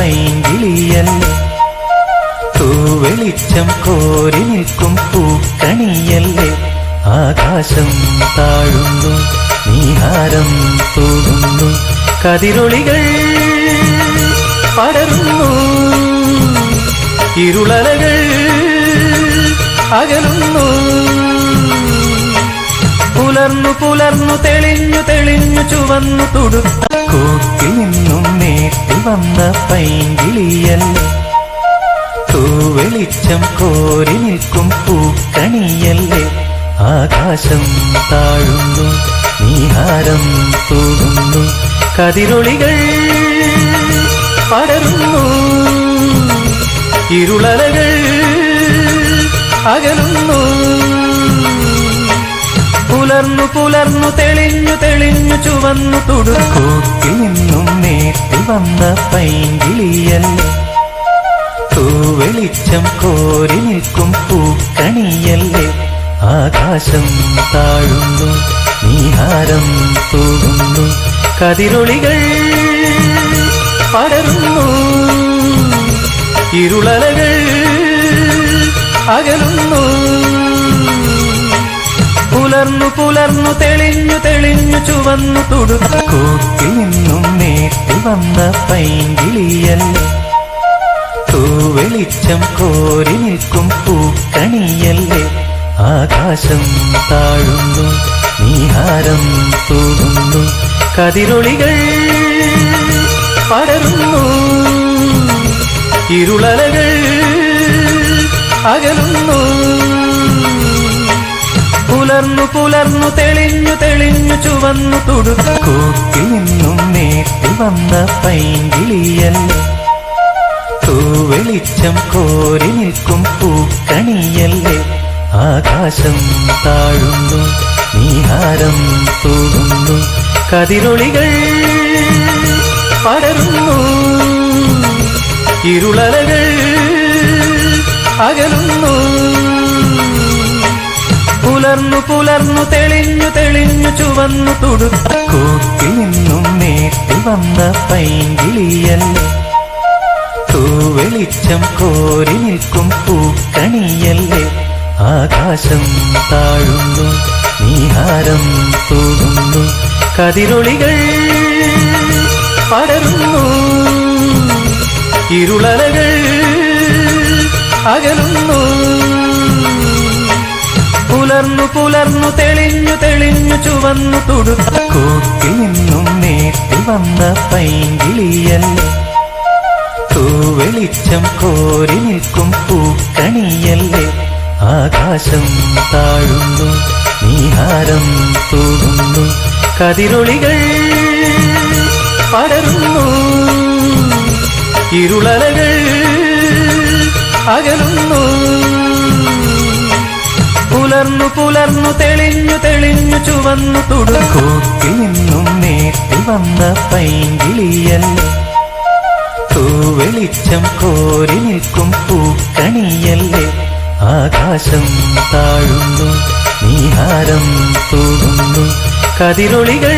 പൈങ്കിളിയല്ലേ, തൂവെളിച്ചം കോരി നിൽക്കും പൂക്കണിയല്ലേ. ആകാശം താഴുന്നു, നീഹാരം തൂകുന്നു, കതിരൊളികൾ പടരുന്നു, ഇരുളലകൾ അകലുന്നു. പുലർന്നു പുലർന്നു തെളിഞ്ഞു തെളിഞ്ഞു ചുവന്നു തുടുത്ത കൂട്ടിൽ നിന്നും നേട്ടി വന്ന പൈങ്കിളിയല്ലേ, തൂവെളിച്ചം കോരി നിൽക്കും പൂക്കണിയല്ലേ. ആകാശം താഴുന്നു, നീഹാരം തൂകുന്നു, കതിരൊളികൾ പടരുന്നു, ഇരുളലകൾ അകലുന്നു. പുലർന്നു പുലർന്നു തെളിഞ്ഞു തെളിഞ്ഞു ചുവന്നു തുടുക്കൂട്ടിൽ നിന്നും നേട്ടി വന്ന പൈങ്കിളിയല്ലേ, തൂവെളിച്ചം കോരി നിൽക്കും പൂക്കണിയല്ലേ. ആകാശം താഴുന്നു, നീഹാരം തൂകുന്നു, കതിരൊളികൾ പടരുന്നു, ഇരുളലകൾ അകലുന്നു. പുലർന്നു പുലർന്നു തെളിഞ്ഞു തെളിഞ്ഞു ചുവന്നു തുടുക്കൂട്ടിൽ നിന്നും നേട്ടി വന്ന പൈങ്കിളിയല്ലേ, തൂവെളിച്ചം കോരി നിൽക്കും പൂക്കണിയല്ലേ. ആകാശം താഴുന്നു, നീഹാരം തൂകുന്നു, കതിരൊളികൾ പടരുന്നു, ഇരുളലകൾ അകലുന്നു. പുലർന്നു പുലർന്നു തെളിഞ്ഞു തെളിഞ്ഞു ചുവന്നു തുടുക്കൂട്ടിൽ നിന്നും നേട്ടി വന്ന പൈങ്കിളിയല്ലേ, തൂവെളിച്ചം കോരി നിൽക്കും പൂക്കണിയല്ലേ. ആകാശം താഴുന്നു, നീഹാരം തൂകുന്നു, കതിരൊളികൾ പടരുന്നു, ഇരുളലകൾ അകലുന്നു. പുലർന്നു പുലർന്നു തെളിഞ്ഞു തെളിഞ്ഞു ചുവന്നു തുടുക്കൂട്ടിൽ നിന്നും നേട്ടി വന്ന പൈങ്കിളിയല്ലേ, തൂവെളിച്ചം കോരി നിൽക്കും പൂക്കണിയല്ലേ. ആകാശം താഴുന്നു, നീഹാരം തൂകുന്നു, കതിരൊളികൾ പടരുന്നു, ഇരുളലകൾ അകലുന്നു. പുലർന്നു പുലർന്നു തെളിഞ്ഞു തെളിഞ്ഞു ചുവന്നു തുടുക്കൂട്ടിൽ നിന്നും നേട്ടി വന്ന പൈങ്കിളിയല്ലേ, തൂവെളിച്ചം കോരി നിൽക്കും പൂക്കണിയല്ലേ. ആകാശം താഴുന്നു, നീഹാരം തൂകുന്നു, കതിരൊളികൾ പടരുന്നു, ഇരുളലകൾ അകലുന്നു. പുലർന്നു പുലർന്നു തെളിഞ്ഞു തെളിഞ്ഞു ചുവന്നു തുടുക്കൂട്ടിൽ നിന്നും നേട്ടി വന്ന പൈങ്കിളിയല്ലേ, തൂവെളിച്ചം കോരി നിൽക്കും പൂക്കണിയല്ലേ. ആകാശം താഴുന്നു, നീഹാരം തൂകുന്നു, കതിരൊളികൾ